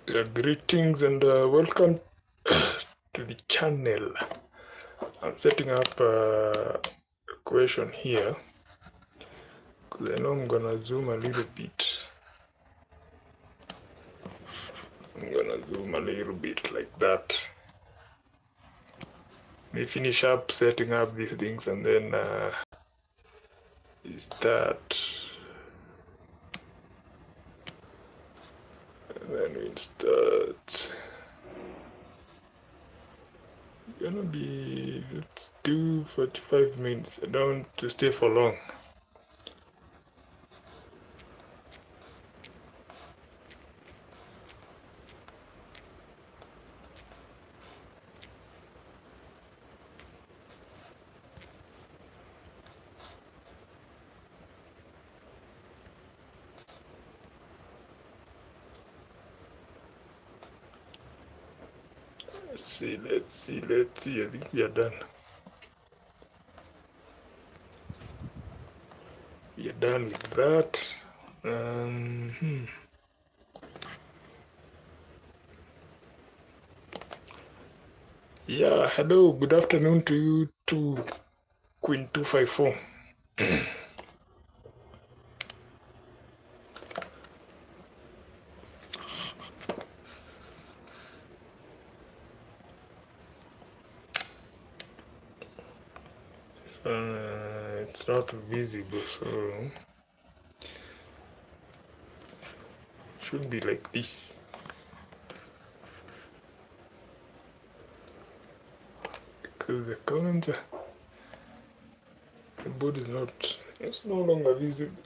Greetings and welcome to the channel. I'm setting up a equation here because I know I'm gonna zoom a little bit. I'm gonna zoom a little bit like that. We finish up setting up these things and then start. And then we'll start. Gonna be, let's do 45 minutes. I don't want to stay for long. Let's see. I think we are done. We are done with that. Yeah, hello, good afternoon to you too, Queen 254. It's not visible, so should be like this. Because the comments, the board is not, it's no longer visible.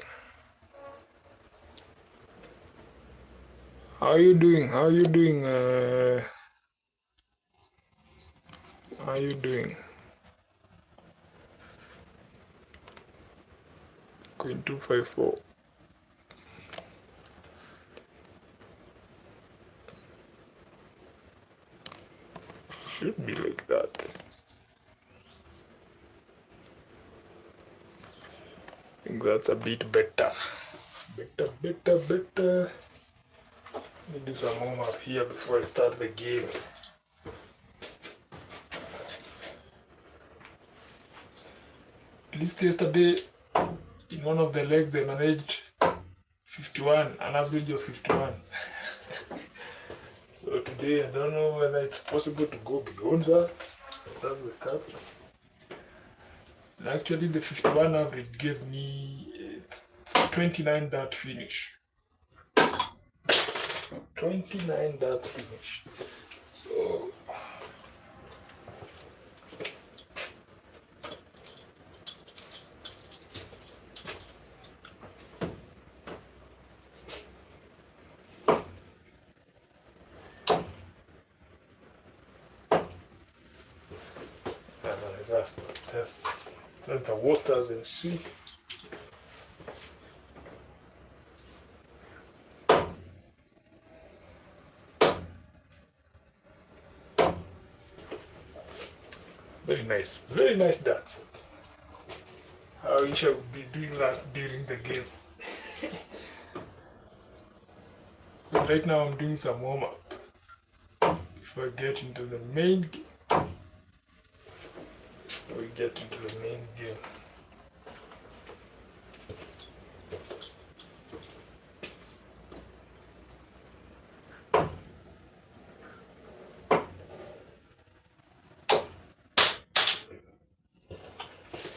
How are you doing? How are you doing? How are you doing? Queen 254. Should be like that. I think that's a bit better. Better. Let me do some warm up here before I start the game. At least yesterday, in one of the legs, I managed 51, an average of 51. So today, I don't know whether it's possible to go beyond that. That's the cap. And actually, the 51 average gave me it's 29 dart finish. 29 dart finish. So that's the waters and sea. Very nice darts. I wish I would be doing that during the game. But right now I'm doing some warm up before I get into the main game.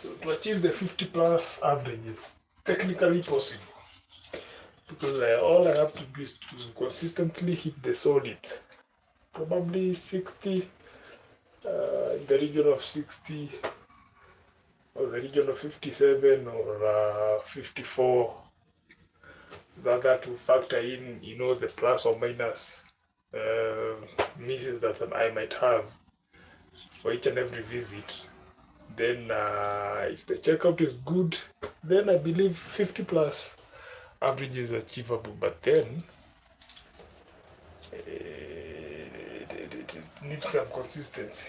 So to achieve the 50 plus average, it's technically possible because all I have to do is to consistently hit the solid, probably 60, in the region of 60, or the region of 57 or 54. So that will factor in, the plus or minus misses that I might have for each and every visit. Then if the checkout is good, then I believe 50 plus average is achievable, but then it needs some consistency.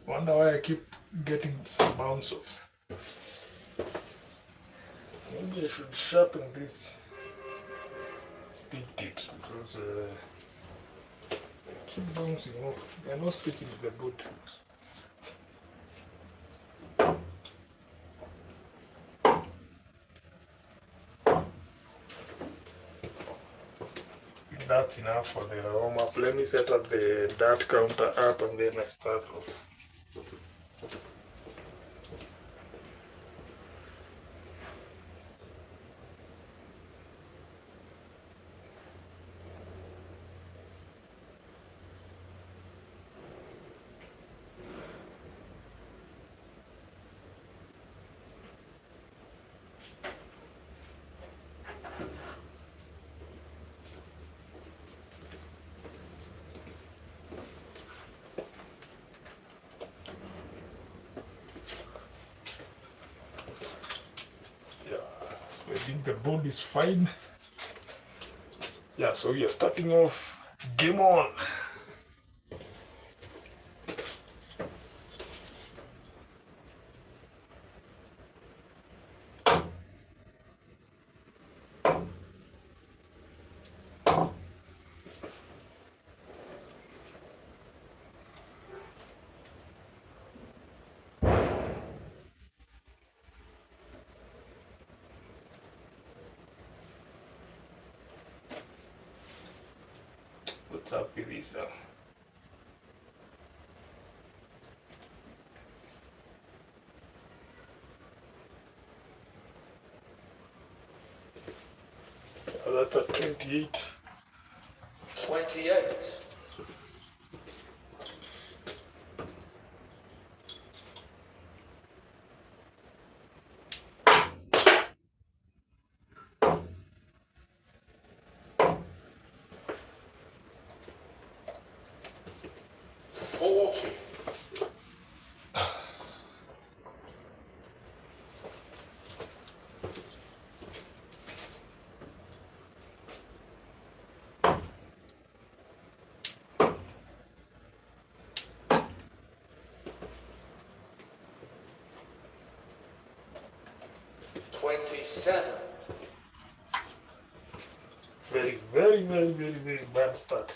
Wonder why I keep getting some bounce offs. Maybe I should sharpen this stick tip because I keep bouncing off. They are not sticking to the board. That's enough for the warm up. Let me set up the dart counter up and then I start off. I think the board is fine. Yeah, so we are starting off. Game on! What's up with this? That's a 28. 28. Very bad start.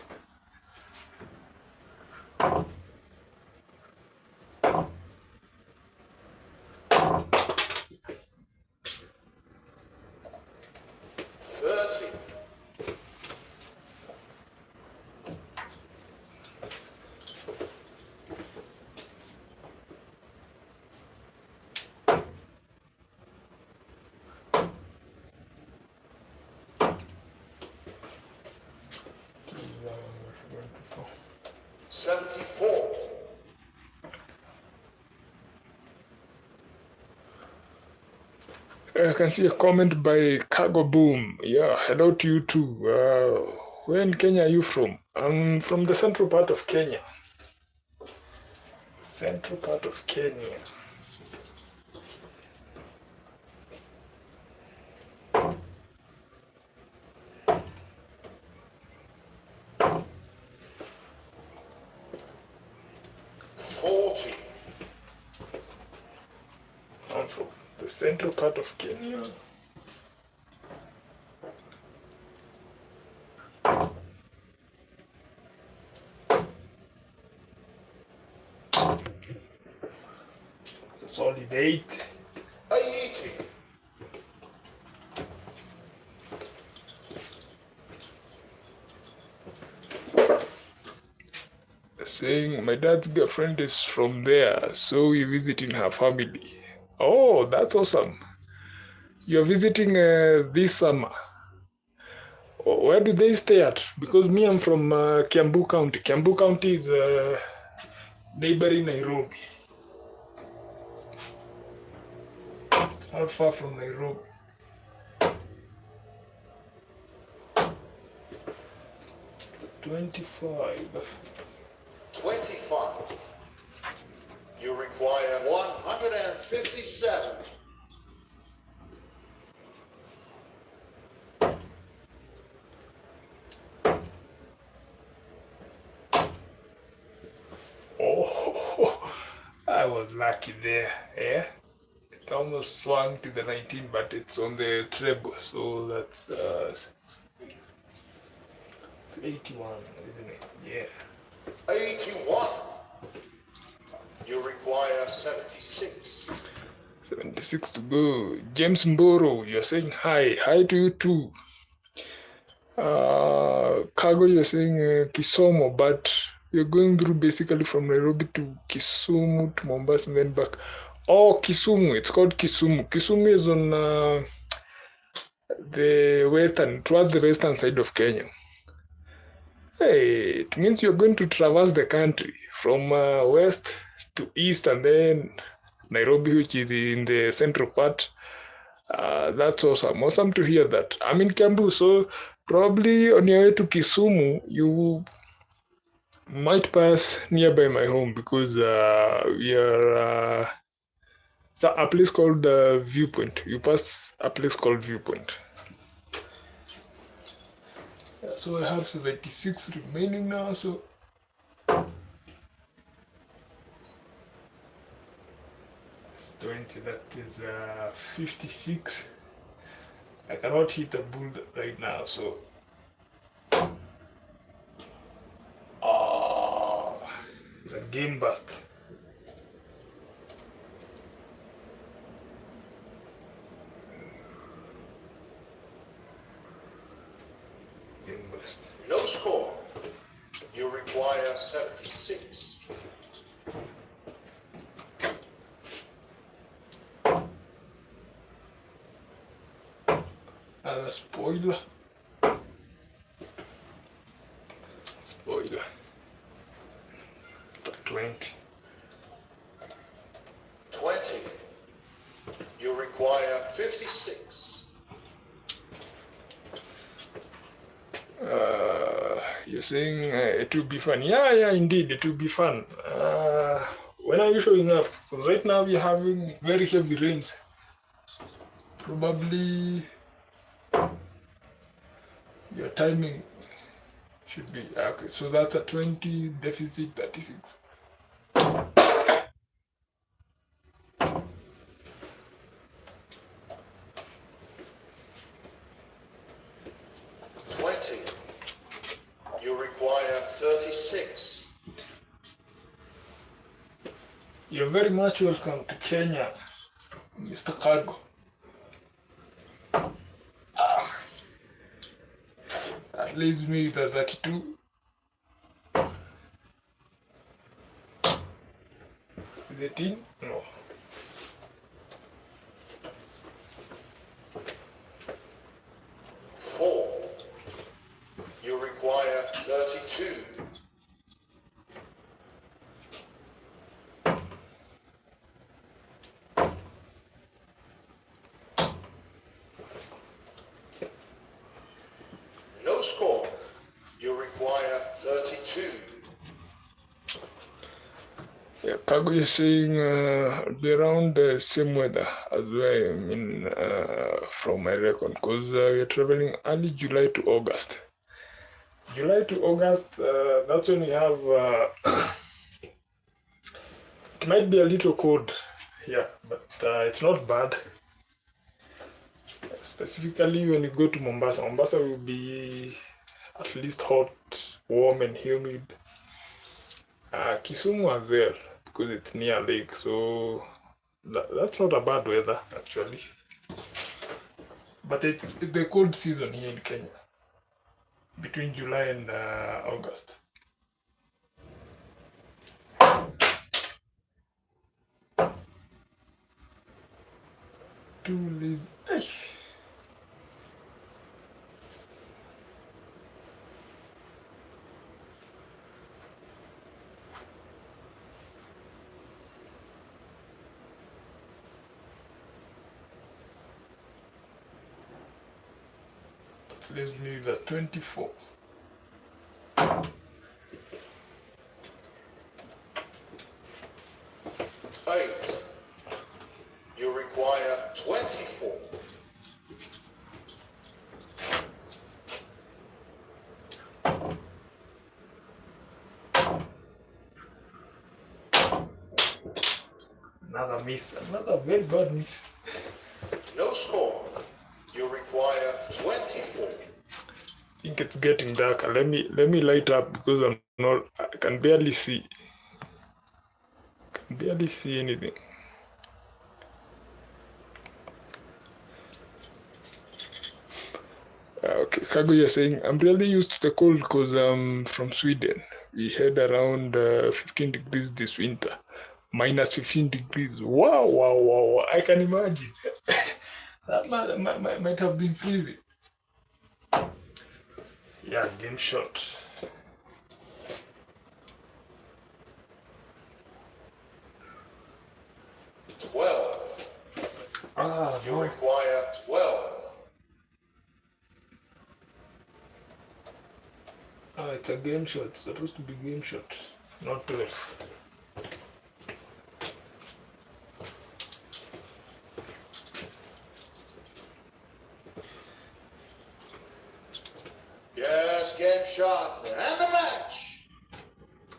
I can see a comment by Cargo Boom. Yeah, hello to you too. Where in Kenya are you from? I'm from the central part of Kenya. Central part of Kenya. I'm from the central part of Kenya. It's a solid 8. 80. Saying my dad's girlfriend is from there, so we're visiting her family. Oh, that's awesome. You're visiting this summer. Where do they stay at? Because me, I'm from Kiambu County. Kiambu County is neighboring Nairobi. It's not far from Nairobi. $25. 25. You require 157. Oh, I was lucky there, yeah? it almost swung to the 19, but it's on the treble, so that's it's 81, isn't it? Yeah. 81. You require 76. 76 to go. James Mboro, you're saying hi. Hi to you too. Cargo, you're saying Kisomo, but we're going through basically from Nairobi to Kisumu to Mombasa and then back. Oh, Kisumu. It's called Kisumu. Kisumu is on towards the western side of Kenya. Hey, it means you're going to traverse the country from west to east and then Nairobi, which is in the central part. That's awesome. Awesome to hear that. I'm in Kiambu, so probably on your way to Kisumu, you might pass nearby my home because we are it's a place called Viewpoint. You pass a place called Viewpoint. Yeah, so I have 76 remaining now, so it's 20, that is 56. I cannot hit the bull right now, so it's a game bust. Game bust. No score. You require 76. And a spoiler. Spoiler. 20. 20. You require 56. You're saying it will be fun. Yeah, indeed, it will be fun. When are you showing up? Because right now we're having very heavy rains. Probably your timing should be okay. So that's a 20 deficit 36. You require 36. You're very much welcome to Kenya, Mr. Cargo. That leaves me with a 32. Is it in? No. You require 32. No score. You require 32. Yeah, Cargo is saying be around the same weather as well. I mean, from my record, because we're traveling early July to August. July to August, that's when we have. It might be a little cold here, but it's not bad. Specifically, when you go to Mombasa, Mombasa will be at least hot, warm, and humid. Kisumu as well, because it's near lake, so that's not a bad weather actually. But it's the cold season here in Kenya, between July and August. Two leaves. Let's leave the 24. Fate. You require 24. Another miss. Another very bad miss. No score. You require 24. I think it's getting darker. Let me light up because I can barely see. Barely see anything. Okay, Kago, you're saying I'm really used to the cold because I'm from Sweden. We had around 15 degrees this winter. Minus 15 degrees. Wow. I can imagine. That might have been freezing. Yeah, game shot. You No. require 12. It's a game shot. It's supposed to be game shot, not 12. Yes, game shot. And the match.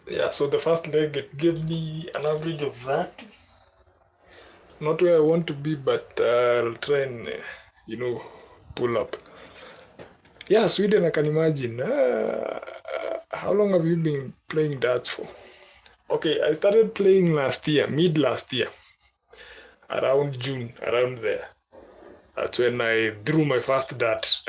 Yeah, so the first leg, it gave me an average of that. Not where I want to be, but I'll try and, pull up. Yeah, Sweden, I can imagine. How long have you been playing darts for? Okay, I started playing mid last year, around June, around there. That's when I drew my first dart.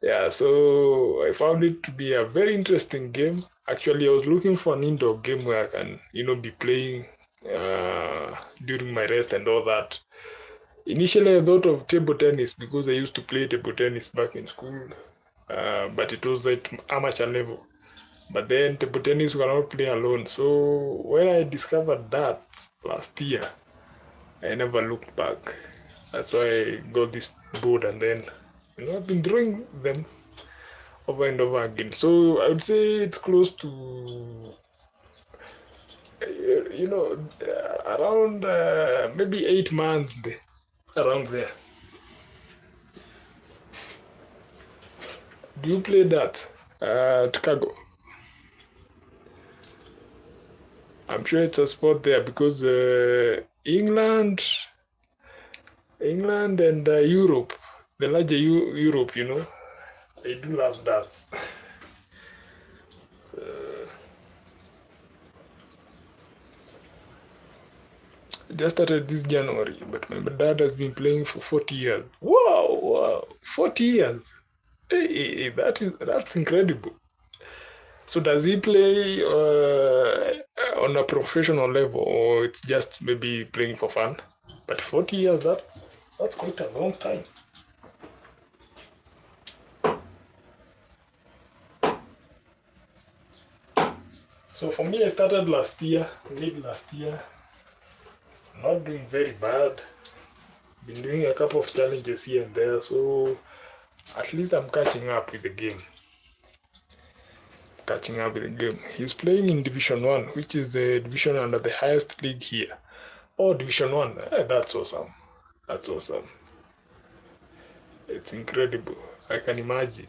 Yeah, so I found it to be a very interesting game. Actually, I was looking for an indoor game where I can, be playing during my rest and all that. Initially, I thought of table tennis because I used to play table tennis back in school, but it was at amateur level. But then table tennis you cannot play alone. So when I discovered that last year, I never looked back. That's why I got this board, and then I've been drawing them over and over again. So I would say it's close to around maybe 8 months around there. Do you play that Chicago? I'm sure it's a sport there because England and Europe, the larger Europe, they do love that. I just started this January, but my dad has been playing for 40 years. Wow, 40 years. Hey, that's incredible. So does he play on a professional level, or it's just maybe playing for fun? But 40 years, that's quite a long time. So for me, I started mid last year. Not doing very bad. Been doing a couple of challenges here and there, so at least I'm catching up with the game. He's playing in Division 1, which is the division under the highest league here. Oh, Division 1. That's awesome. It's incredible. I can imagine.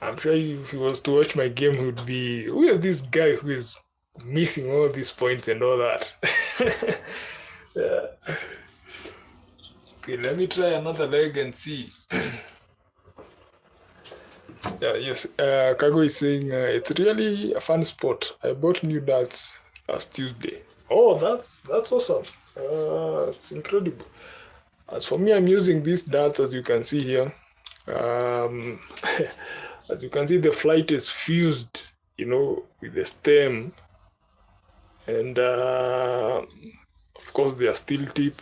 I'm sure if he was to watch my game, he would be, who is this guy who is missing all these points and all that? Yeah. Okay, let me try another leg and see. Yeah, yes. Kago is saying it's really a fun sport. I bought new darts last Tuesday. Oh, that's awesome. It's incredible. As for me, I'm using these darts, as you can see here. As you can see, the flight is fused, with the stem, and of course, they are steel tip.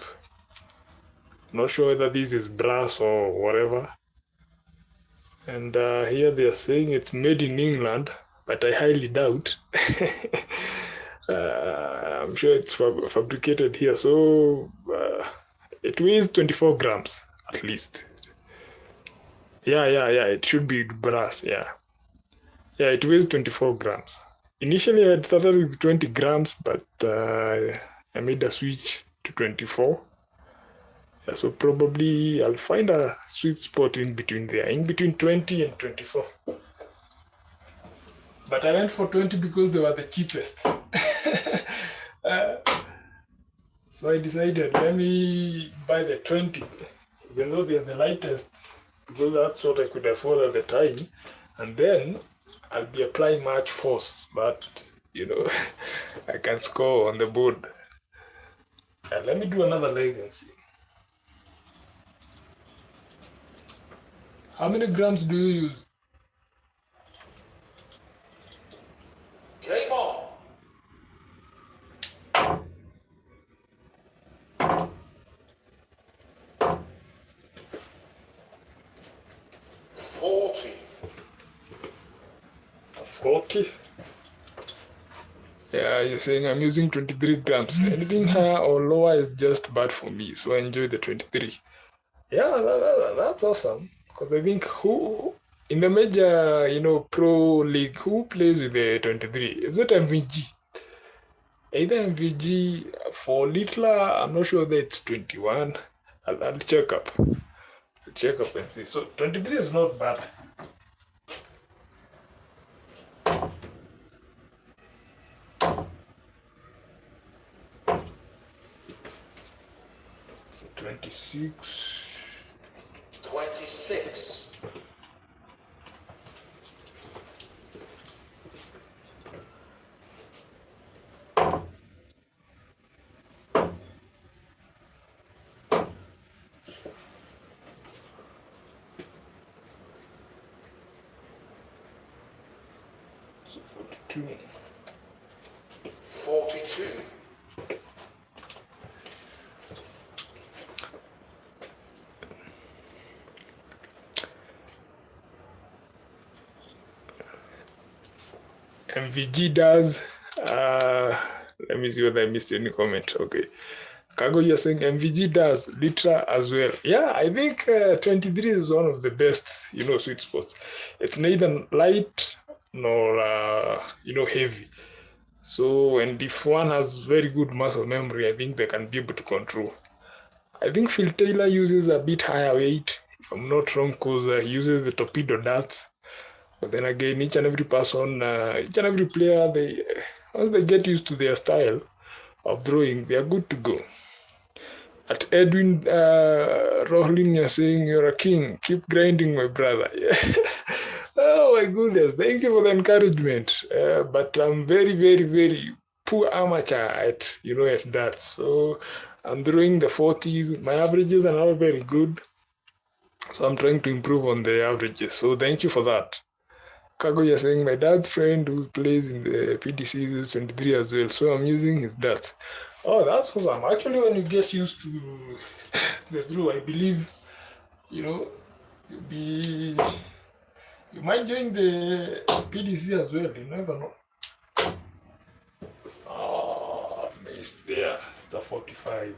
Not sure whether this is brass or whatever. And here they are saying it's made in England, but I highly doubt. I'm sure it's fabricated here, so it weighs 24 grams at least. Yeah, it should be brass, yeah. Yeah, it weighs 24 grams. Initially, I had started with 20 grams, but I made a switch to 24. Yeah, so probably I'll find a sweet spot in between there, in between 20 and 24. But I went for 20 because they were the cheapest. So I decided, let me buy the 20, even though they're the lightest, because that's what I could afford at the time. And then I'll be applying much force, but I can score on the board. Let me do another leg and see. How many grams do you use? Game on. 40. 40? Yeah, you're saying I'm using 23 grams. Anything higher or lower is just bad for me, so I enjoy the 23. Yeah, that's awesome. Because I think who, in the major, pro league, who plays with the 23? Is it MVG? Either MVG for Littler, I'm not sure that it's 21. I'll check up. I'll check up and see. So 23 is not bad. So 26. 26. So 42. 42. MVG does. Let me see whether I missed any comment. Okay. Cargo, you're saying MVG does Litra as well. Yeah, I think 23 is one of the best, sweet spots. It's neither light nor, heavy. So, and if one has very good muscle memory, I think they can be able to control. I think Phil Taylor uses a bit higher weight, if I'm not wrong, because he uses the torpedo darts. But then again, each and every person, each and every player, once they get used to their style of throwing, they are good to go. At Edwin Rohlin, you're saying you're a king. Keep grinding, my brother. Oh my goodness, thank you for the encouragement. But I'm very, very, very poor amateur at that. So I'm throwing the 40s. My averages are not very good. So I'm trying to improve on the averages. So thank you for that. Kago, you're saying my dad's friend who plays in the PDC is 23 as well, so I'm using his dad. Oh, that's awesome. Actually, when you get used to the throw, I believe, you might join the PDC as well. You never know. Oh, missed there. It's a 45.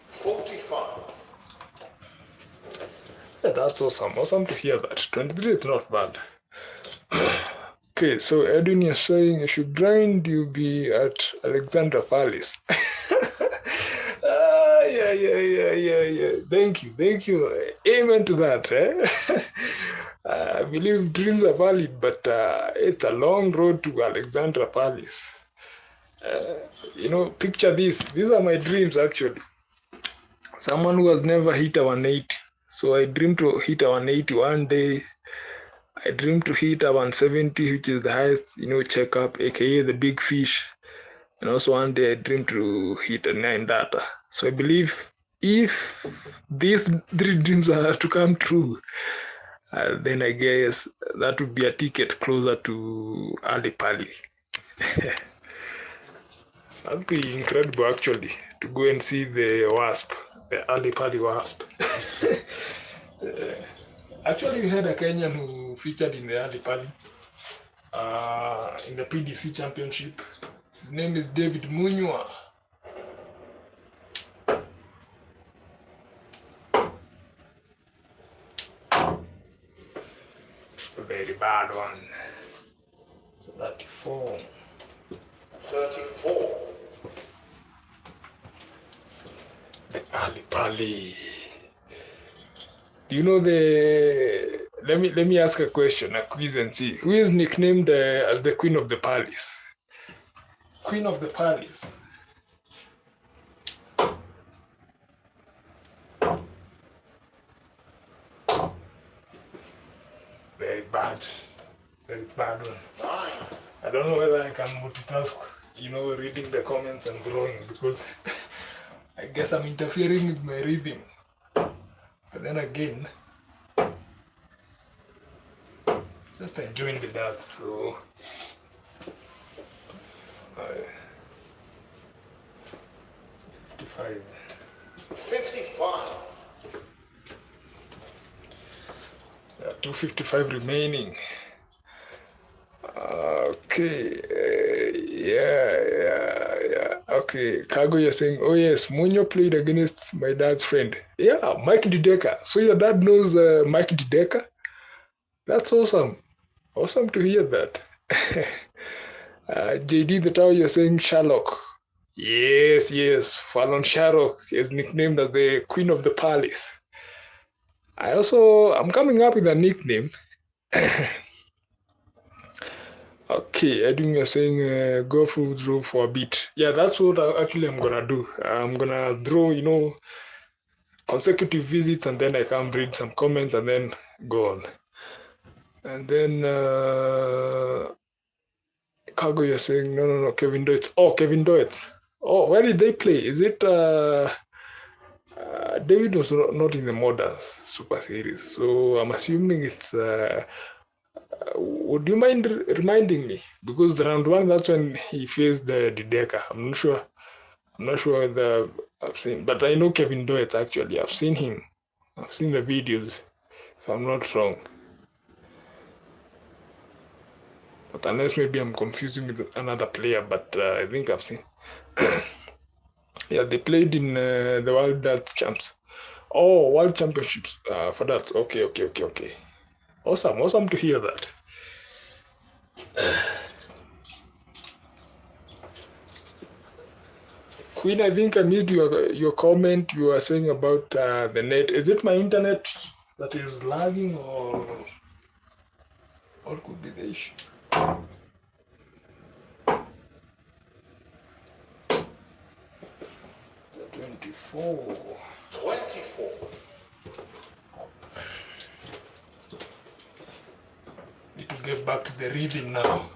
45. Yeah, that's awesome. Awesome to hear that. 23 is not bad. Okay, so Edwin, you're saying if you grind, you'll be at Alexandra Palace. Yeah. Thank you. Amen to that. I believe dreams are valid, but it's a long road to Alexandra Palace. Picture this. These are my dreams, actually. Someone who has never hit a 180. So I dream to hit a 180 one day. I dream to hit a 170, which is the highest, checkup, aka the big fish. And also one day I dream to hit a 9 data. So I believe if these 3 dreams are to come true, then I guess that would be a ticket closer to Ali Pali. That'd be incredible, actually, to go and see the wasp, the Ali Pali wasp. Actually, we had a Kenyan who featured in the Ali Pali, in the PDC championship. His name is David Munywa. It's a very bad one. It's a 34. 34. The Ali Pali. Do you know the let me ask a question, a quiz, and see who is nicknamed as the Queen of the Palace. Queen of the Palace. Very bad. Very bad one. 9. I don't know whether I can multitask, reading the comments and drawing, because I guess I'm interfering with my reading. But then again, just enjoying the dance, so 55. 55. 255 remaining. Okay, yeah. Okay, Cargo, you're saying, oh yes, Munyo played against my dad's friend. Yeah, Mike Dideka. So your dad knows Mike Dideka? That's awesome. Awesome to hear that. JD the Tower, you're saying Sherlock. Yes. Fallon Sherlock is nicknamed as the Queen of the Palace. I'm coming up with a nickname. Okay, Edwin, you're saying go through draw for a bit. Yeah, that's what I'm gonna do. I'm gonna draw, consecutive visits, and then I can read some comments and then go on. And then Cargo, you're saying no, Kevin Doitz. Oh, Kevin Doitz. Oh, where did they play? Is it David was not in the Modders Super Series, so I'm assuming it's. Would you mind reminding me? Because round 1, that's when he faced the Dideka. I'm not sure whether I've seen, but I know Kevin Doet actually. I've seen him. I've seen the videos, if I'm not wrong. But unless maybe I'm confusing with another player, but I think I've seen. Yeah, they played in the World Darts Champs. Oh, World Championships for that. Okay. Awesome to hear that. Queen, I think I missed your comment. You were saying about the net. Is it my internet that is lagging, or what could be the issue? 24. 24. Need to get back to the reading now.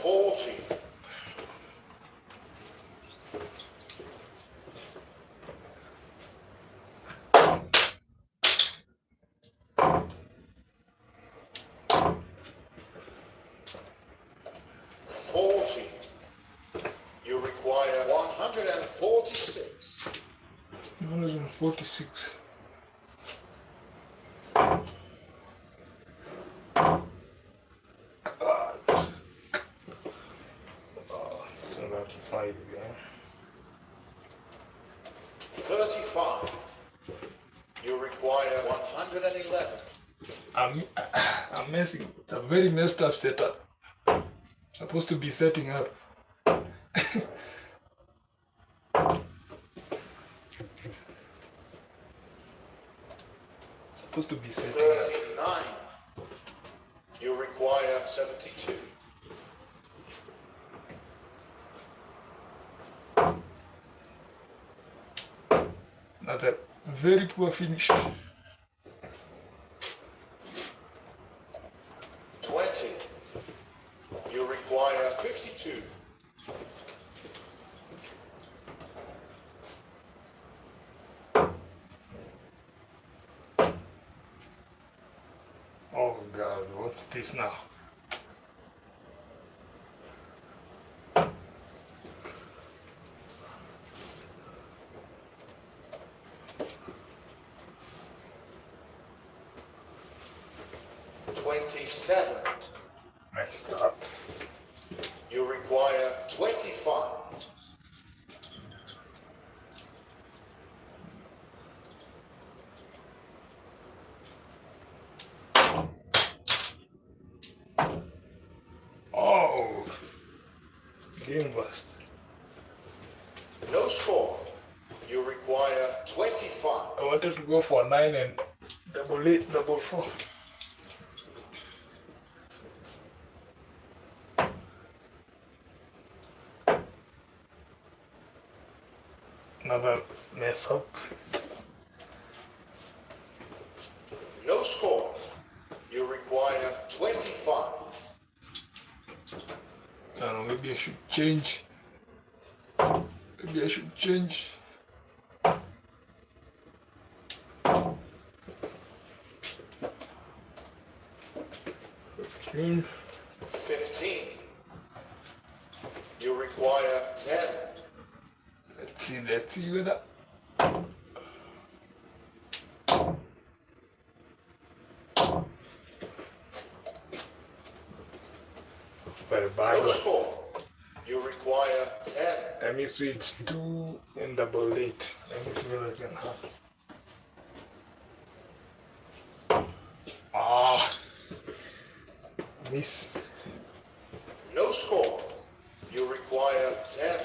40. 40. You require 146. 146. So that's 5, yeah. 35. You require 111. I'm messing. It's a very messed up setup. Supposed to be setting up. Supposed to be setting up. 39. You require 72. Another very poor finish. 20. You require 52. Oh God, what's this now? Twenty-seven. Messed up. You require 25. Oh, game bust. No No score. You require 25. I wanted to go for 9 and double 8, double 4. Another mess up. No score. You require 25. I don't know, maybe I should change. Maybe I should change. Okay. 15. You require 10. Let's see with that. Very bad No one. score. You require 10. Let me switch 2 and double 8. Let me see what I can have. Ah, miss. No score. You require 10.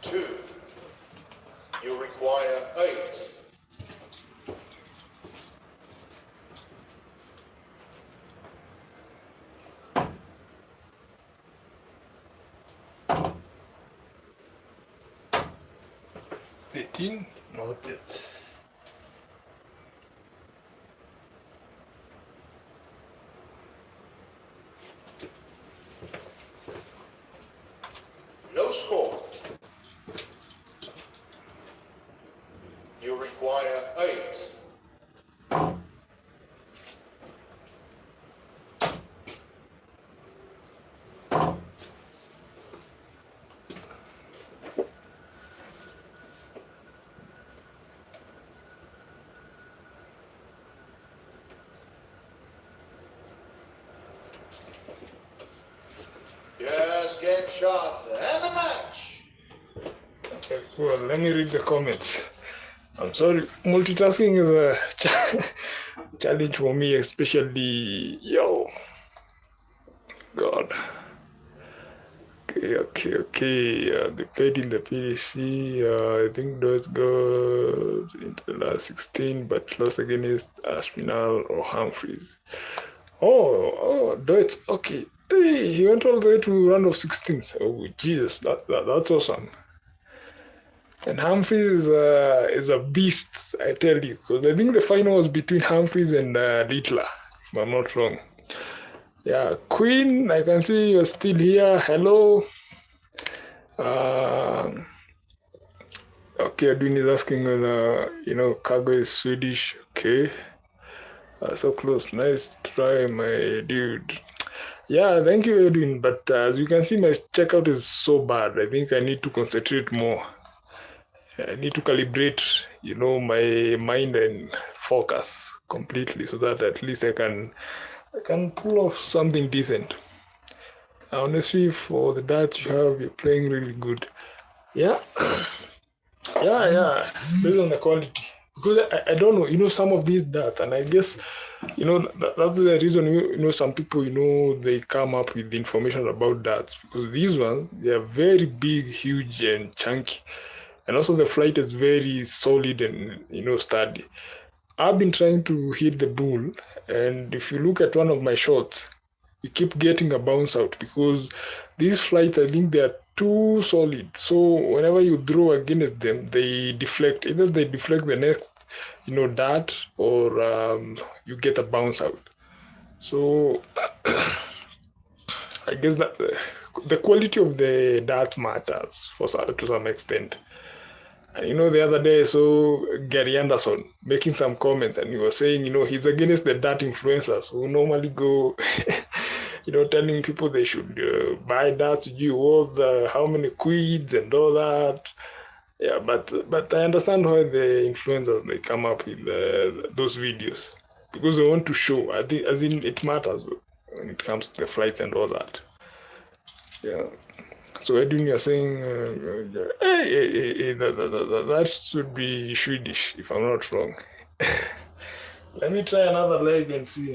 Two. You require 8. Sitting, not yet. No score. You require 8. Yes, game shot and a match. Okay, well, let me read the comments. I'm sorry, multitasking is a challenge for me, especially, God. Okay. They played in the PDC. I think those goes into the last 16, but lost against Aspinall or Humphreys. Oh, Deutz. Okay. Hey, he went all the way to round of 16. Oh, Jesus, that's awesome. And Humphreys is a beast, I tell you, because I think the final was between Humphreys and Littler, if I'm not wrong. Yeah, Queen, I can see you're still here. Hello. Okay, Edwin is asking whether, cargo is Swedish. Okay. So close. Nice try, my dude. Yeah, thank you, Edwin. But as you can see, my checkout is so bad. I think I need to concentrate more. I need to calibrate, my mind and focus completely so that at least I can pull off something decent. Honestly, for the darts you have, you're playing really good. Yeah. Yeah. Based on the quality. Because I don't know, some of these darts, and I guess, that's the reason, some people, they come up with information about darts. Because these ones, they are very big, huge, and chunky. And also the flight is very solid and, sturdy. I've been trying to hit the bull, and if you look at one of my shots, you keep getting a bounce out because these flights, I think they are too solid. So whenever you throw against them, they deflect. Either they deflect the next, dart, or you get a bounce out. So I guess that the quality of the dart matters to some extent. And the other day, so Gary Anderson making some comments, and he was saying, he's against the dart influencers who normally go, telling people they should buy darts, how many quids and all that. Yeah, but I understand why the influencers, they come up with those videos because they want to show. As in, it matters when it comes to the flights and all that. Yeah. So Edwin, you're saying, hey, that should be Swedish, if I'm not wrong. Let me try another leg and see.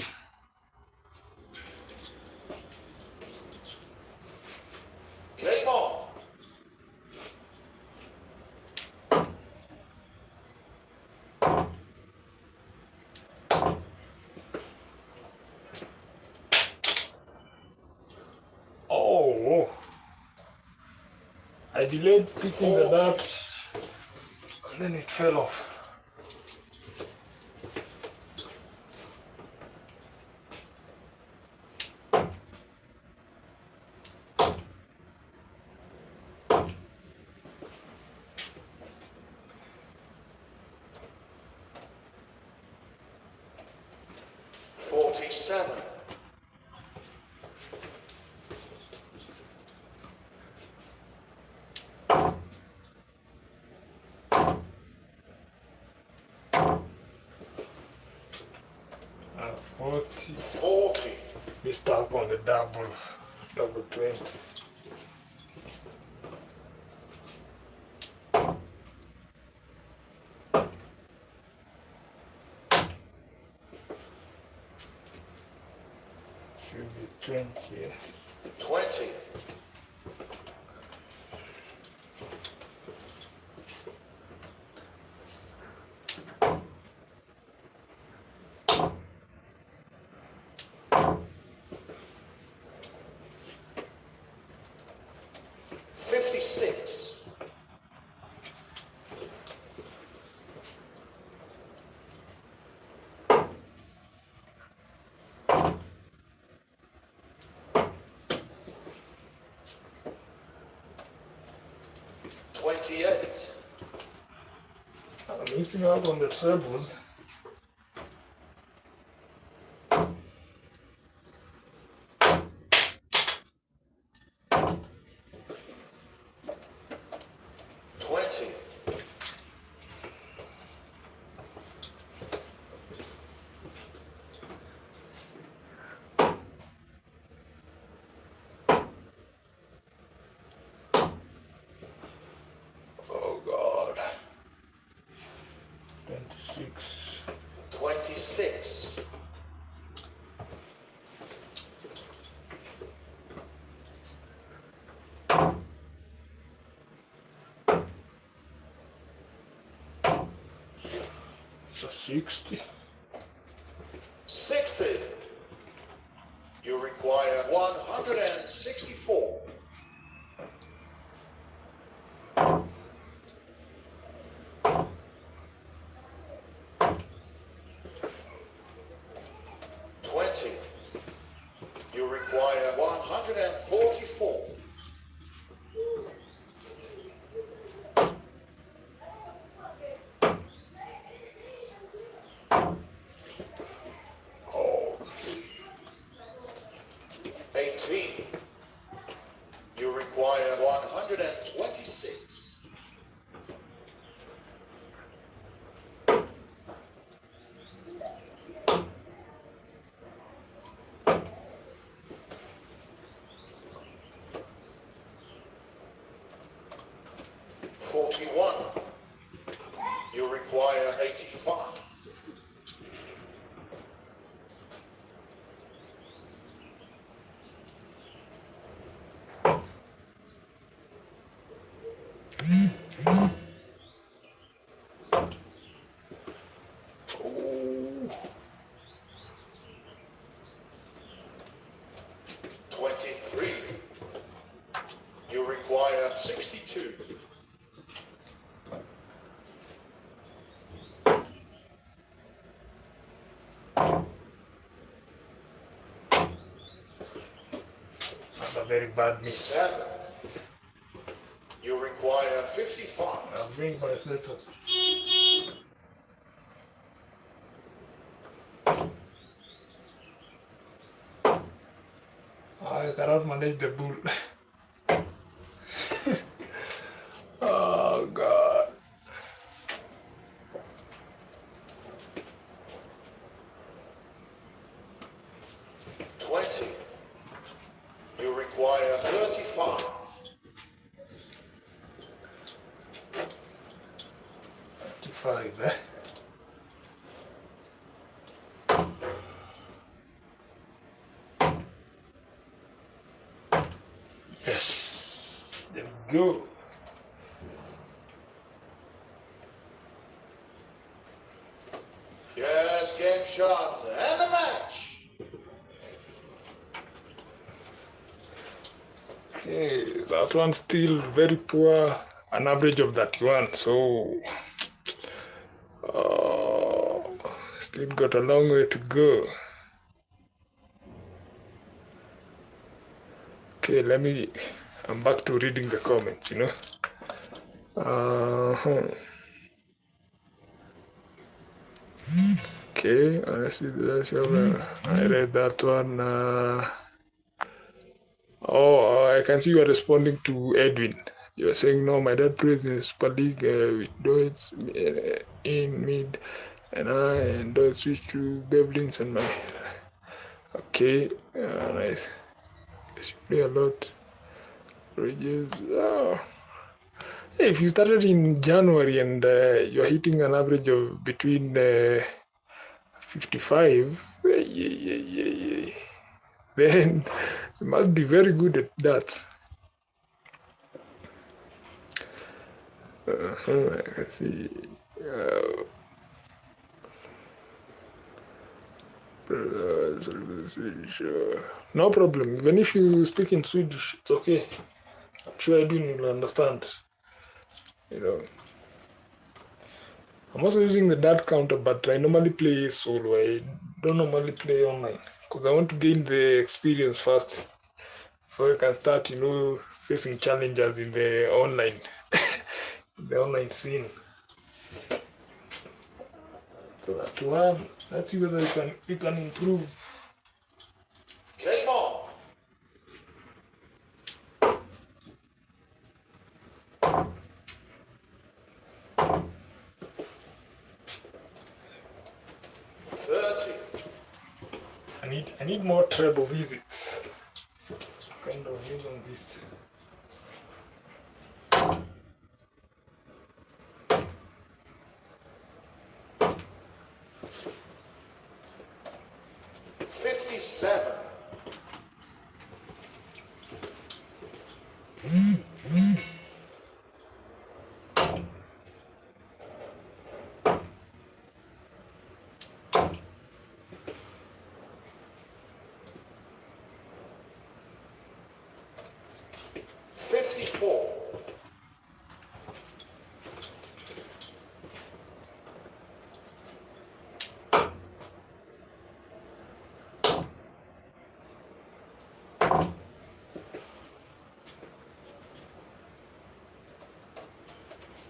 Game on. Oh, I delayed picking the dart, and then it fell off. $47. Uh, 40. 40. Missed out on the double 20. Should be 20. 20. $56. 28. I'm missing out on the trebles. Oh God. 26. 26. 60. 60. You require 164. 20. You require 144. 18. You require 126. 41. You require 85. 23. You require 62. 'That's a very bad miss. 7. You require 55. I'll bring myself up. I cannot manage the bull. Oh God. 20. You require 35. 55, eh? Yes, there we go. Yes, game shot and the match. Okay, that one's still very poor, an average of 31, so still got a long way to go. Okay, I'm back to reading the comments, Okay, honestly, I read that one. I can see you are responding to Edwin. You are saying, no, my dad plays in the Super League with Deutz in mid, and Deutz switch to Bevlins and my. Okay, nice. I should play a lot. Bridges. If you started in January and you're hitting an average of between 55, then you must be very good at that. I can see. Swedish. No problem. Even if you speak in Swedish, it's okay. I'm sure Edwin will understand. I'm also using the dart counter, but I normally play solo. I don't normally play online because I want to gain the experience first before I can start, facing challenges in the online, the online scene. So that one, let's see whether we can improve. Game on. I need more treble visits. Kind of using this. $57. $54.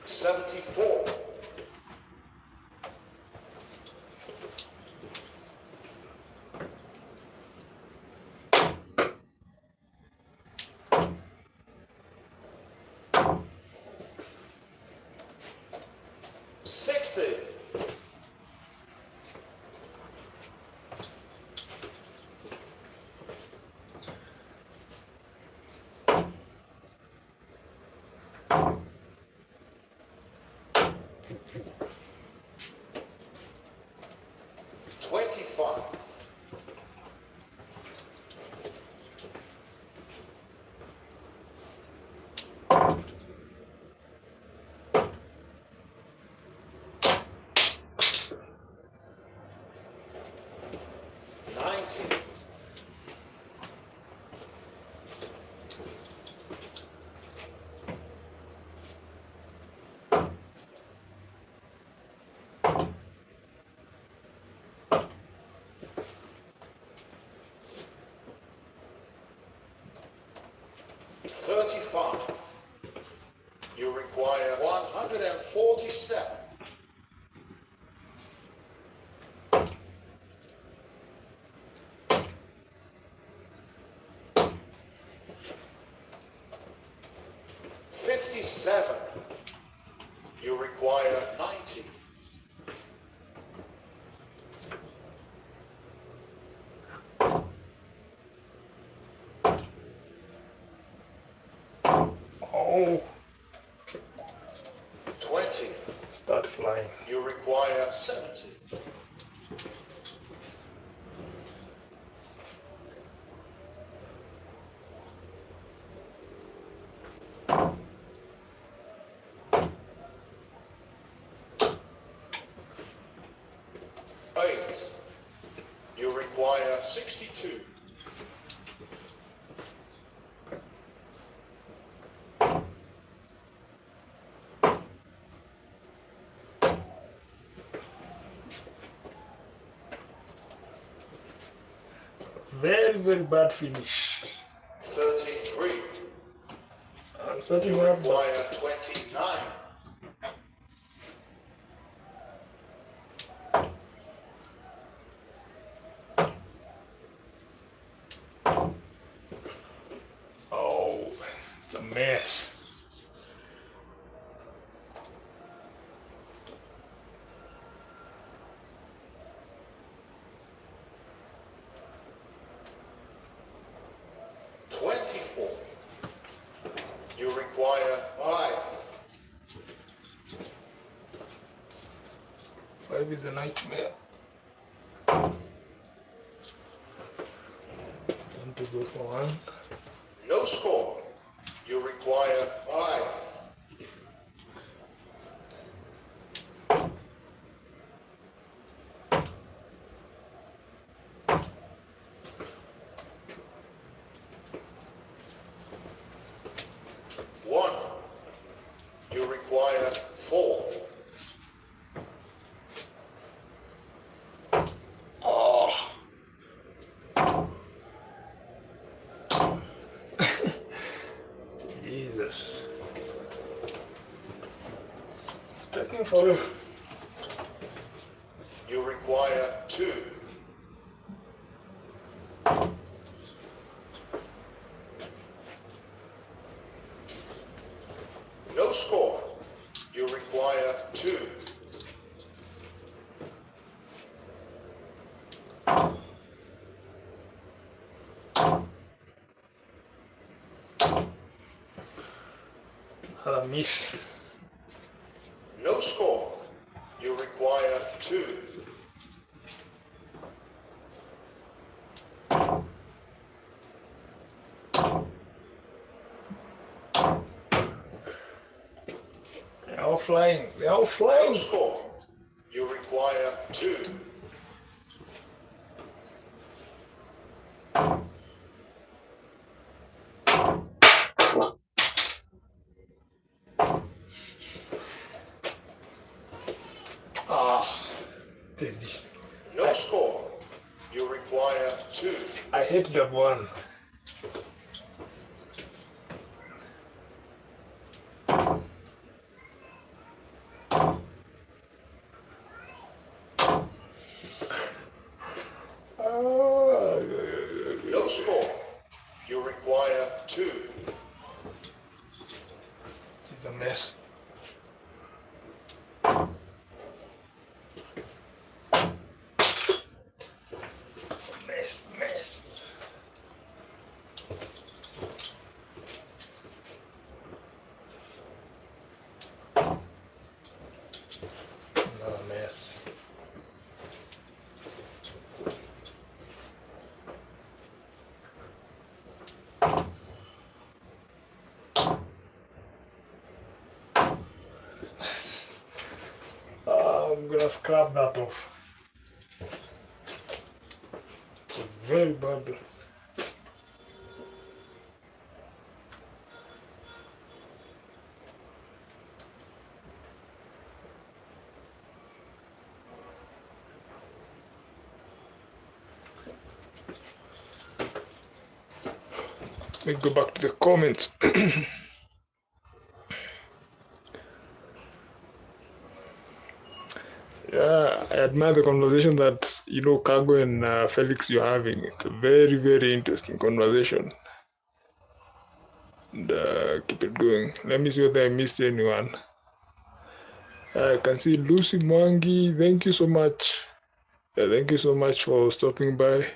$74. $60. $25. $90. $35. You require 147. $57. You require 90. Oh, 20. start flying. You require 70. Eight. You require 62. Very, very bad finish. 33. I'm setting You up the require 29. oh, it's a mess. You require 5. 5 is a nightmare. Want to go for 1. No score. You require 5. One. You require 4. Oh. Jesus. Taking for You require 2. No score. You require 2. a miss. No score. You require 2. They're all flying. They're all No flying. score. You require 2. Ah, this. No score. You require 2. I hate that one. No score. You require 2. This is a mess. Mess. Another mess. I'm gonna scrap that off. It's very bad. Let me go back to the comments. Yeah, I admire the conversation that Cargo and Felix you're having. It's a very, very interesting conversation. And keep it going. Let me see whether I missed anyone. I can see Lucy Mwangi. Thank you so much. Thank you so much for stopping by.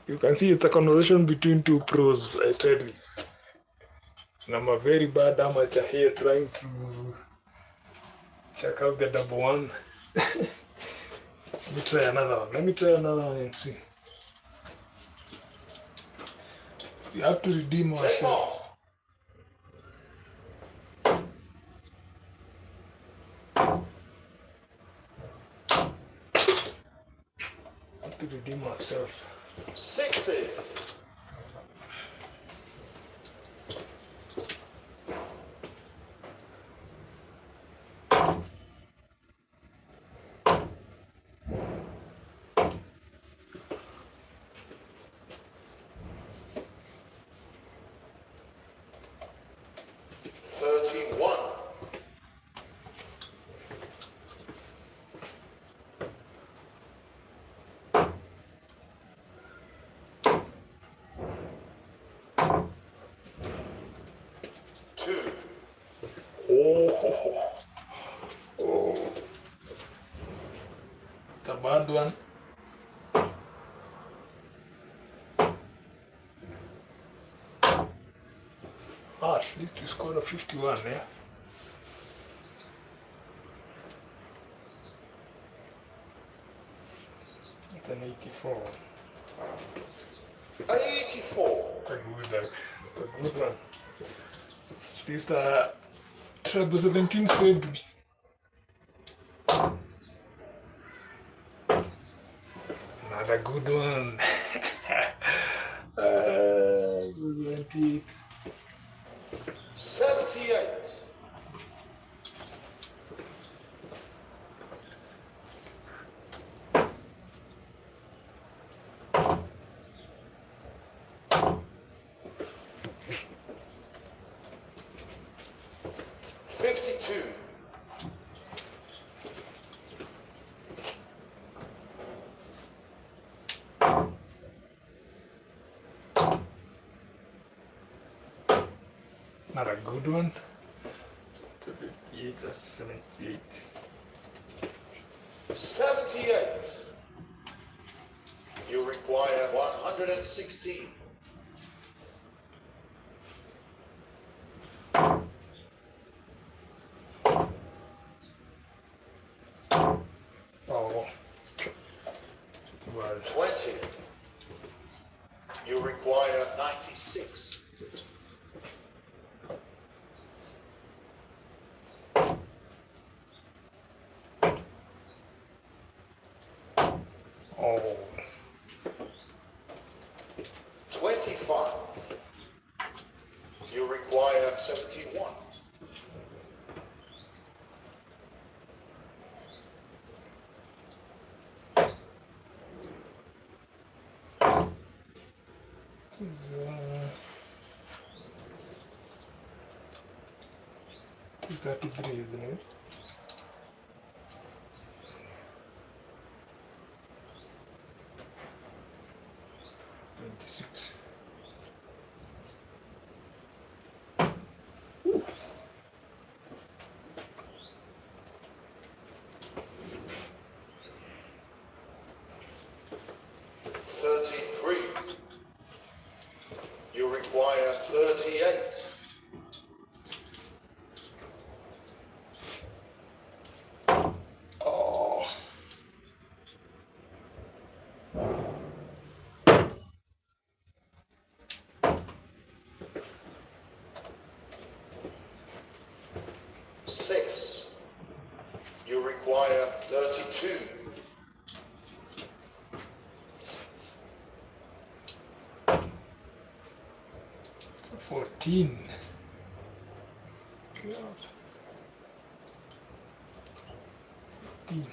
You can see it's a conversation between two pros, I tell you. And I'm a very bad amateur here trying to check out the double one. Let me try another one. Let me try another one and see. We have to redeem ourselves. To redeem ourselves. 60. Oh, it's a bad one. At least we scored a 51, yeah? It's an 84. 84. It's a good one. At least treble 17 saved me. Another good one. 28. 78. Not a good one. 78 or 78. 78. You require 116. Oh. Well. 20. You require 96. Oh. 25. You require 71. It's 33, isn't it? You require 38. Oh. Six. You require 32. 14. God. 15.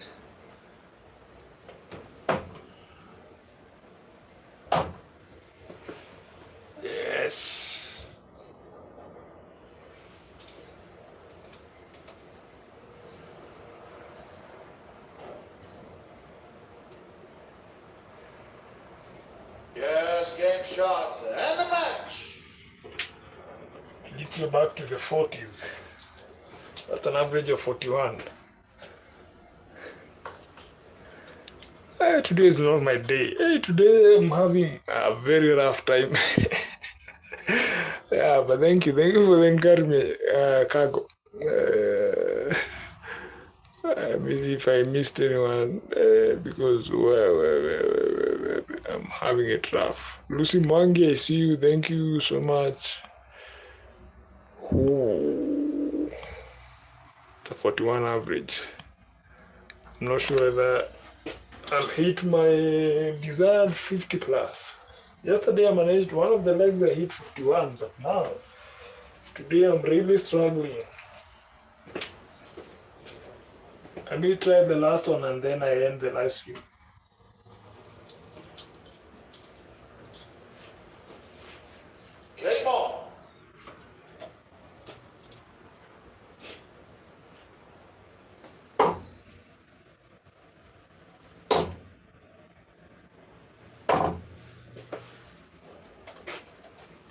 Yes. Yes, game shot. And the match. At least you're back to the 40s. That's an average of 41. Today is not my day. Hey, today I'm having a very rough time. Yeah, but thank you for the encouragement, Cargo. If I missed anyone, because I'm having it rough. Lucy Mwangi, I see you. Thank you so much. Ooh, it's a 41 average. I'm not sure whether I'll hit my desired 50 plus. Yesterday I managed one of the legs I hit 51, but now, today I'm really struggling. I may try the last one and then I end the live stream. Game on.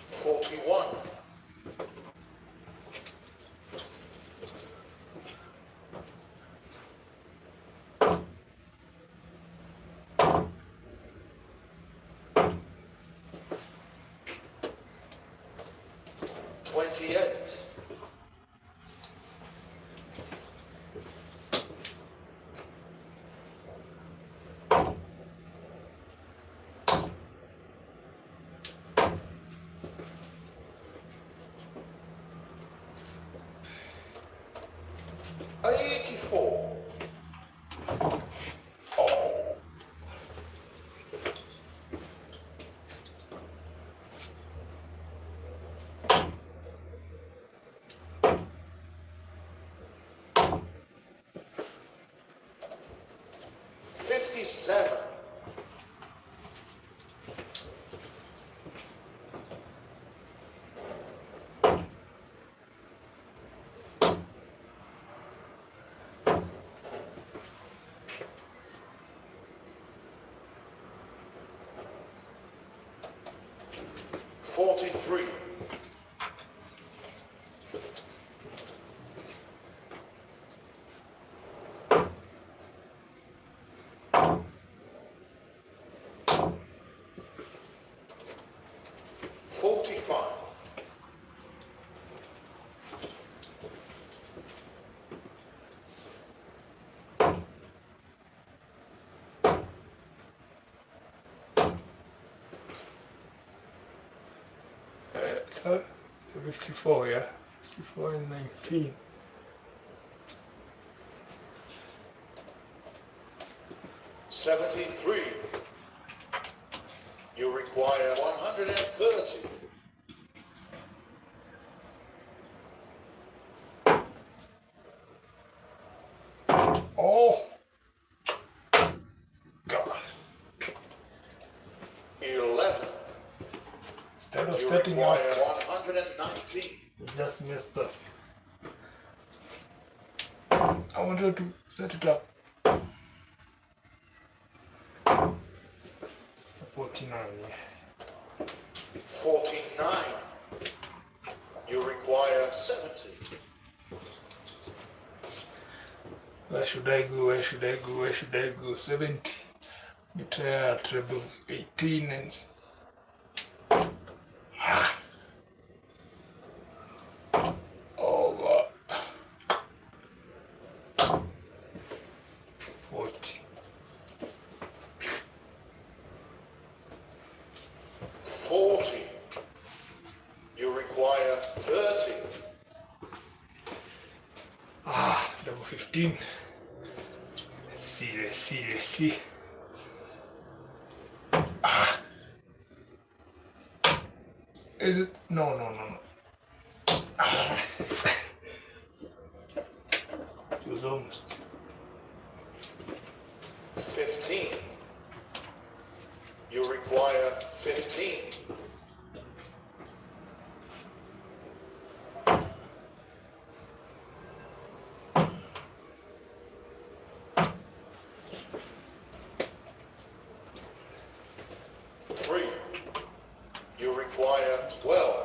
Forty-one. 28. 84. 57. 43. 45. 54, yeah? 54 and 19. 73. You require 130. 11. Instead of You setting up, require 119. just messed up. I wanted to set it up. 49, yeah. 49. You require 70. Where should I go? 70. We try a treble 18 and over 40. 40. You require 30. Level 15. Let's see. Is it? No. It was almost. 15. You require 15. 3. You require 12.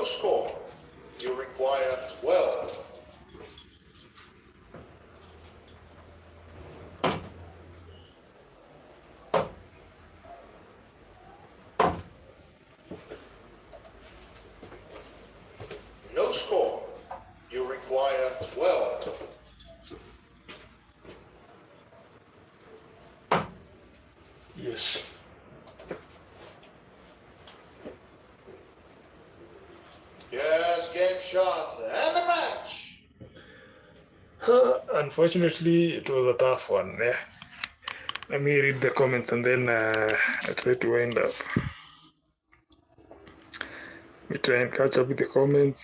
score. You require 12. No score. You require 12. Yes. Yes, game shot and a match. Unfortunately, it was a tough one. Yeah. Let me read the comments and then I try to wind up. We try and catch up with the comments.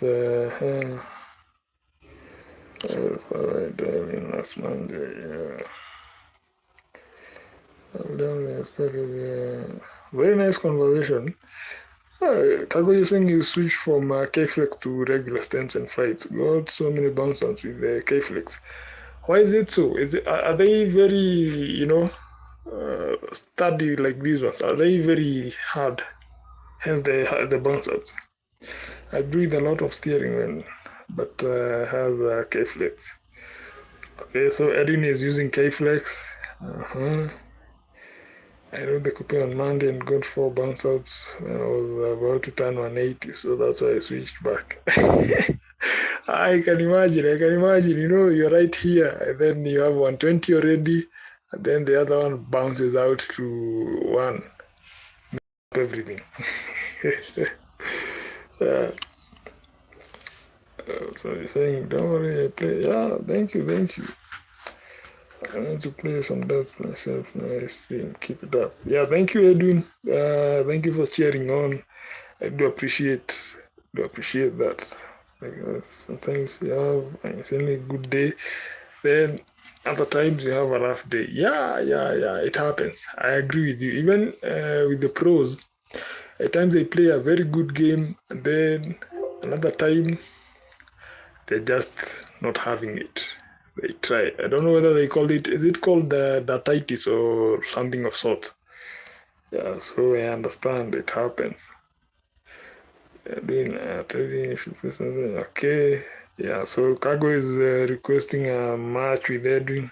Driving last Monday. Very nice conversation. Cargo, you're saying you switched from K-Flex to regular stamps and flights. Got so many bounce ups with the K-Flex. Why is it so? Are they very, sturdy like these ones? Are they very hard? Hence the bounce ups. I agree with a lot of steering when, but have K-Flex. Okay, so Edwin is using K-Flex. I wrote the copy on Monday and got 4 bounce outs when I was about to turn 180, so that's why I switched back. I can imagine, you're right here, and then you have 120 already, and then the other one bounces out to 1. Everything. So you're saying, don't worry, I play. Yeah, thank you. I need to play some darts myself. Nice stream. Keep it up. Yeah, thank you, Edwin. Thank you for cheering on. I do appreciate that. Sometimes you have it's only a good day. Then other times you have a rough day. Yeah. It happens. I agree with you. Even with the pros, at times they play a very good game, and then another time they're just not having it. They try. I don't know whether they call it. Is it called datitis or something of sort? Yeah. So I understand it happens. Doing trading. If you play something, okay. Yeah. So Cargo is requesting a match with Edwin.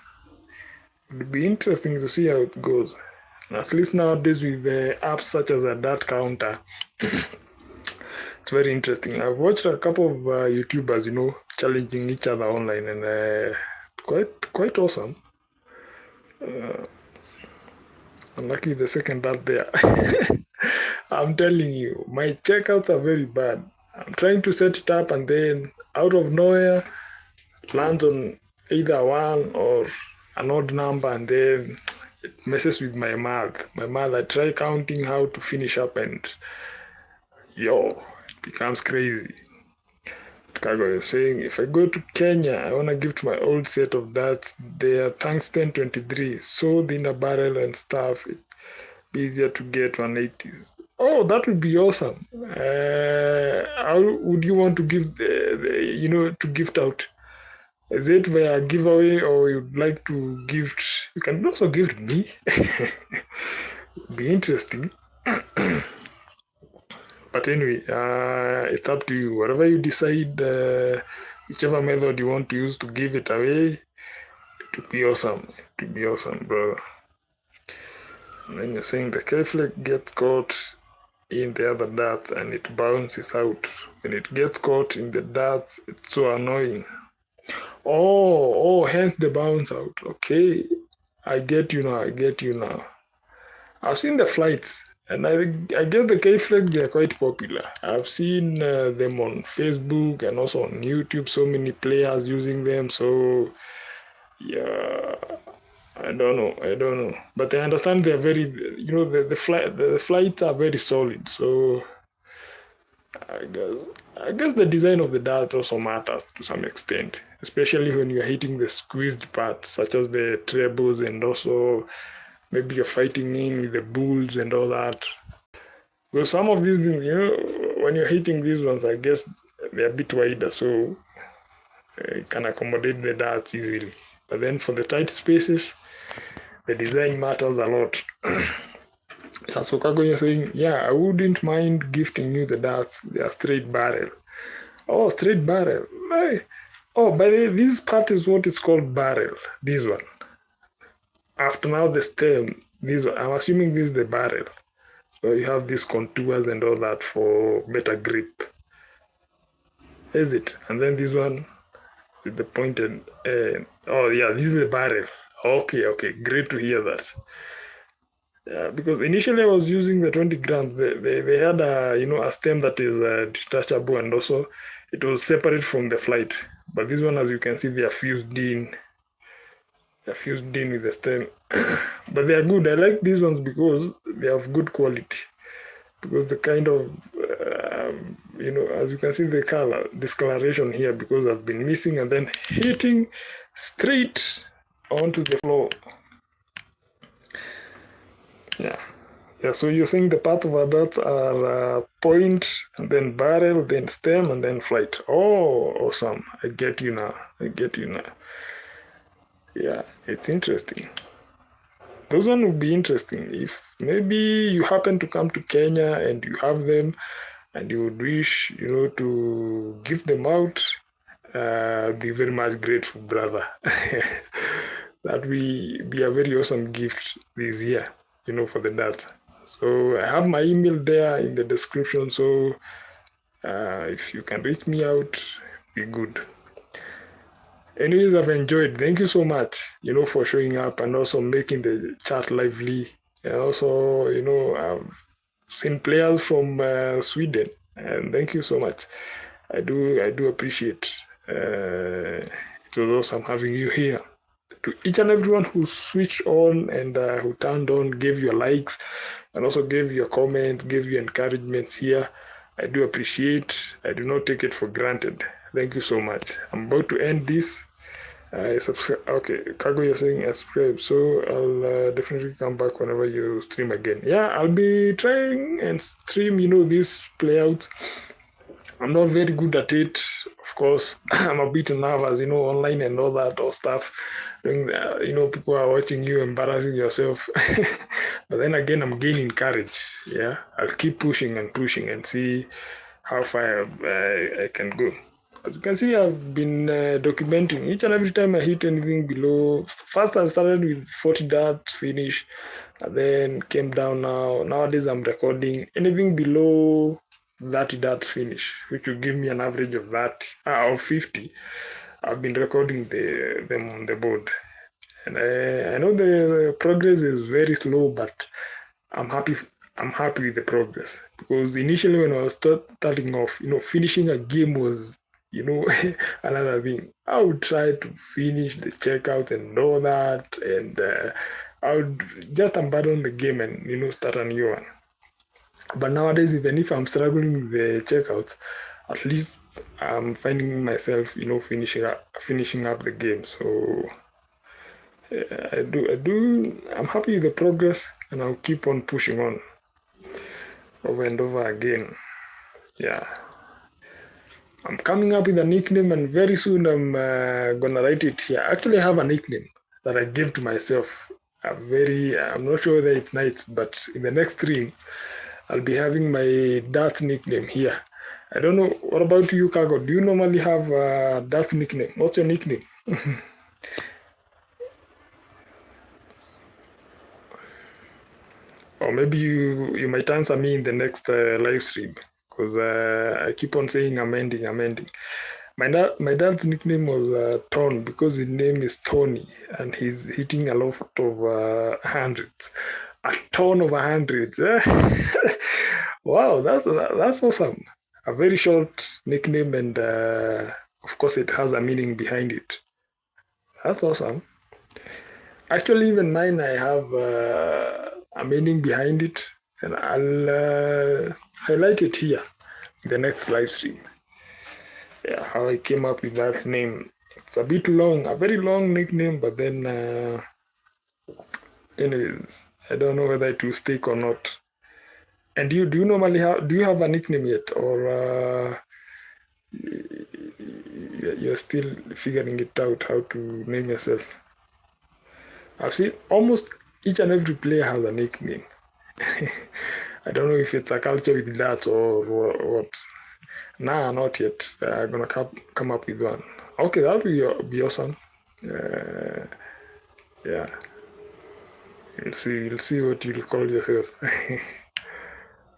It'd be interesting to see how it goes. And at least nowadays with the apps such as a dart counter, it's very interesting. I've watched a couple of YouTubers, challenging each other online, and quite awesome. Unlucky the second dart there. I'm telling you, my checkouts are very bad. I'm trying to set it up, and then out of nowhere, lands on either 1 or an odd number, and then it messes with my math. I try counting how to finish up, and it becomes crazy. Cargo is saying, if I go to Kenya, I want to gift my old set of darts. They are tungsten 23, sold in a barrel and stuff. It'd be easier to get 180s. Oh, that would be awesome. How would you want to give, to gift out? Is it via giveaway, or you'd like to gift? You can also gift me. It'd be interesting. But anyway, it's up to you. Whatever you decide, whichever method you want to use to give it away, it would be awesome. It would be awesome, brother. And then you're saying the K-Flex gets caught in the other darts and it bounces out. When it gets caught in the darts, it's so annoying. Oh, hence the bounce out. Okay, I get you now. I've seen the flights. And I guess the K-Flex, they're quite popular. I've seen them on Facebook and also on YouTube, so many players using them. So, yeah, I don't know. But I understand they're very, the flights are very solid. So, I guess the design of the dart also matters to some extent, especially when you're hitting the squeezed parts, such as the trebles, and also maybe you're fighting in with the bulls and all that. Because some of these things, when you're hitting these ones, I guess they're a bit wider, so you can accommodate the darts easily. But then for the tight spaces, the design matters a lot. So Kago, you're saying, yeah, I wouldn't mind gifting you the darts. They are straight barrel. Oh, straight barrel. Hey. Oh, by the way, this part is what is called barrel. This one. After now the stem. This one. I'm assuming this is the barrel. So you have these contours and all that for better grip. Is it? And then this one with the pointed. Oh yeah, this is the barrel. Okay. Great to hear that. Yeah, because initially I was using the 20 grams. They had a stem that is detachable, and also it was separate from the flight. But this one, as you can see, they are fused in. They're fused in with the stem. But they are good. I like these ones because they have good quality. Because the kind of as you can see the color discoloration here, because I've been missing and then hitting straight onto the floor. Yeah, so you're saying the parts of adults are point, and then barrel, then stem, and then flight. Oh, awesome. I get you now. Yeah, it's interesting. Those one would be interesting if maybe you happen to come to Kenya and you have them and you would wish, to give them out. I'd be very much grateful, brother. That will be a very awesome gift this year, for the dad. So I have my email there in the description. So if you can reach me out, be good. Anyways, I've enjoyed. Thank you so much, for showing up and also making the chat lively. And also, I've seen players from Sweden, and thank you so much. I do appreciate. It was awesome having you here. To each and everyone who switched on and who turned on, gave your likes, and also gave your comments, gave your encouragements here. I do appreciate. I do not take it for granted. Thank you so much. I'm about to end this. Okay, Kago, you're saying subscribe, so I'll definitely come back whenever you stream again. Yeah, I'll be trying and stream, these playouts. I'm not very good at it, of course. I'm a bit nervous, online and all that or stuff. People are watching you embarrassing yourself. But then again, I'm gaining courage. Yeah, I'll keep pushing and see how far I can go. As you can see, I've been documenting each and every time I hit anything below. First, I started with 40 darts finish, and then came down now. Nowadays, I'm recording anything below 30 darts finish, which will give me an average of that or 50. I've been recording them on the board. And I know the progress is very slow, but I'm happy. I'm happy with the progress, because initially when I was starting off, finishing a game was, another thing. I would try to finish the checkout and all that, and I would just abandon the game and start a new one. But nowadays, even if I'm struggling with the checkouts, at least I'm finding myself, finishing up the game. So I'm happy with the progress, and I'll keep on pushing on over and over again. Yeah. I'm coming up with a nickname, and very soon I'm gonna write it here. Actually, I have a nickname that I gave to myself. I'm not sure whether it's nice, but in the next stream, I'll be having my dart nickname here. I don't know. What about you, Kago? Do you normally have a dart nickname? What's your nickname? Or maybe you might answer me in the next live stream, because I keep on saying I'm ending. My dad's nickname was Ton, because his name is Tony, and he's hitting a lot of hundreds. A ton of hundreds. Wow, that's awesome. A very short nickname, and of course it has a meaning behind it. That's awesome. Actually, even mine, I have a meaning behind it, and I'll highlight it here in the next live stream. Yeah, how I came up with that name. It's a bit long, a very long nickname, but then, anyways, I don't know whether it will stick or not. And do you normally do you have a nickname yet, or you're still figuring it out how to name yourself? I've seen almost each and every player has a nickname. I don't know if it's a culture with that or what. Nah, not yet. Gonna come up with one. Okay, that'll be awesome. Yeah, you'll see what you'll call yourself.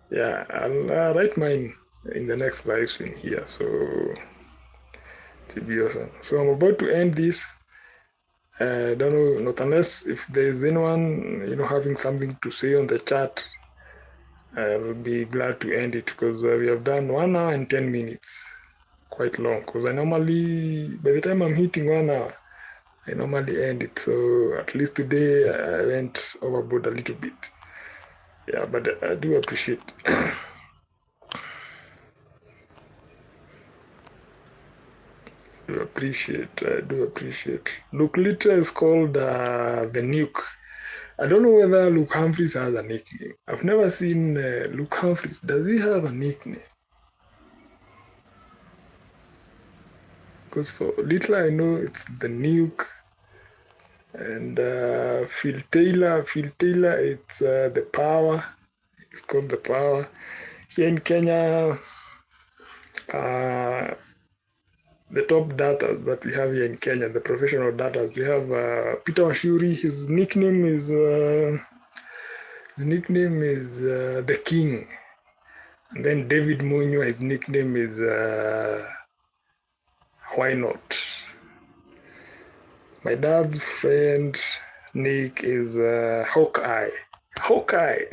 Yeah, I'll write mine in the next live stream here. So to be awesome. So I'm about to end this. I don't know, not unless if there's anyone having something to say on the chat. I'll be glad to end it because we have done 1 hour and 10 minutes. Quite long because I normally, by the time I'm hitting 1 hour, I normally end it. So at least today I went overboard a little bit. Yeah, but I do appreciate. I do appreciate. Luke Litter is called the Nuke. I don't know whether Luke Humphreys has a nickname. I've never seen Luke Humphreys. Does he have a nickname? Because for Littler, I know it's the Nuke. And Phil Taylor, it's the Power. It's called the Power. Here in Kenya, the top datas that we have here in Kenya, the professional datas, we have Peter Washuri. His nickname is the King. And then David Munyo, his nickname is Why Not. My dad's friend Nick is Hawkeye. Hawkeye.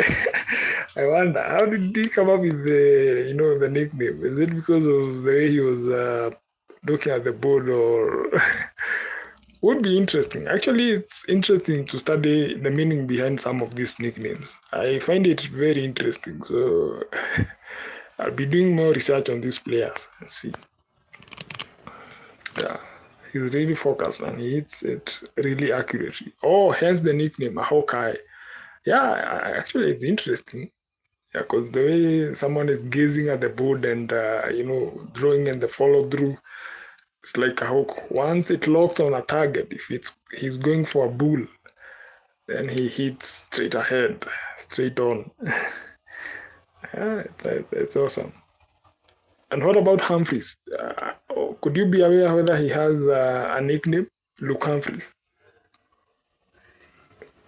I wonder, how did he come up with the nickname? Is it because of the way he was looking at the board, or would be interesting. Actually, it's interesting to study the meaning behind some of these nicknames. I find it very interesting. So I'll be doing more research on these players and see. Yeah, he's really focused and he hits it really accurately. Oh, hence the nickname, Hawkeye. Yeah, actually, it's interesting. Yeah, because the way someone is gazing at the board and, drawing in the follow through, it's like a hawk. Once it locks on a target, if he's going for a bull, then he hits straight ahead, straight on. Yeah, it's awesome. And what about Humphreys? Could you be aware whether he has a nickname, Luke Humphreys?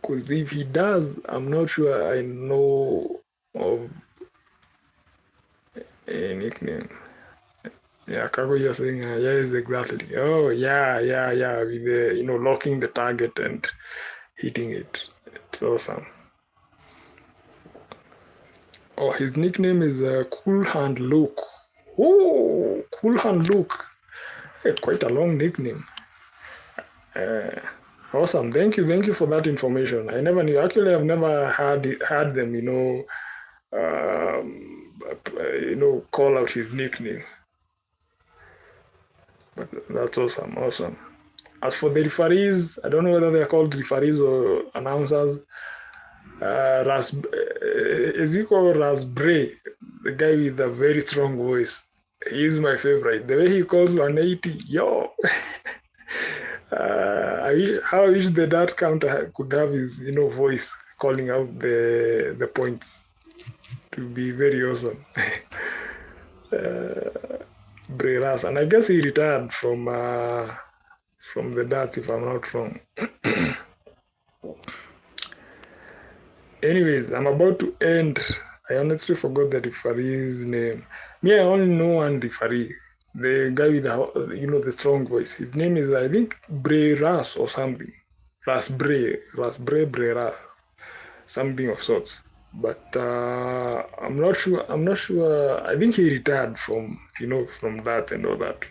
Because if he does, I'm not sure I know of a nickname. Yeah, Kago, you're saying, yes, exactly. Oh, yeah, with the, locking the target and hitting it. It's awesome. Oh, his nickname is Cool Hand Luke. Oh, Cool Hand Luke. Hey, quite a long nickname. Awesome. Thank you for that information. I never knew. Actually, I've never had them, call out his nickname. But that's awesome. As for the referees, I don't know whether they're called referees or announcers. Ezekiel Rasbray, the guy with a very strong voice, he is my favorite. The way he calls 180, yo. I wish the dart counter could have his voice calling out the points. To be very awesome. Breras, and I guess he retired from the darts, if I'm not wrong. Anyways, I'm about to end. I honestly forgot the referee's name. Me, I only know one referee. The guy with the strong voice. His name is, I think, Breras or something. Breras. Something of sorts. But I'm not sure. I think he retired from that and all that.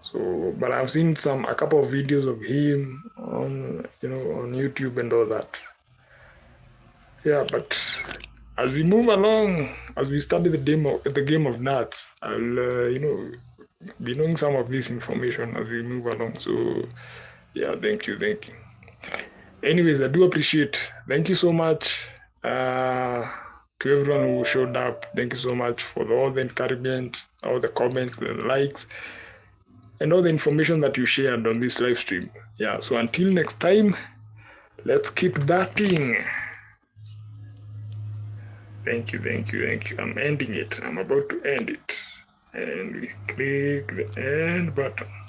So, but I've seen a couple of videos of him on YouTube and all that. Yeah, but as we move along, as we study the game of nuts, I'll be knowing some of this information as we move along. So, yeah, thank you. Anyways, I do appreciate. Thank you so much to everyone who showed up. Thank you so much for all the encouragement, all the comments, the likes, and all the information that you shared on this live stream. Yeah, so until next time, let's keep darting. Thank you. I'm ending it. I'm about to end it. and we click the end button.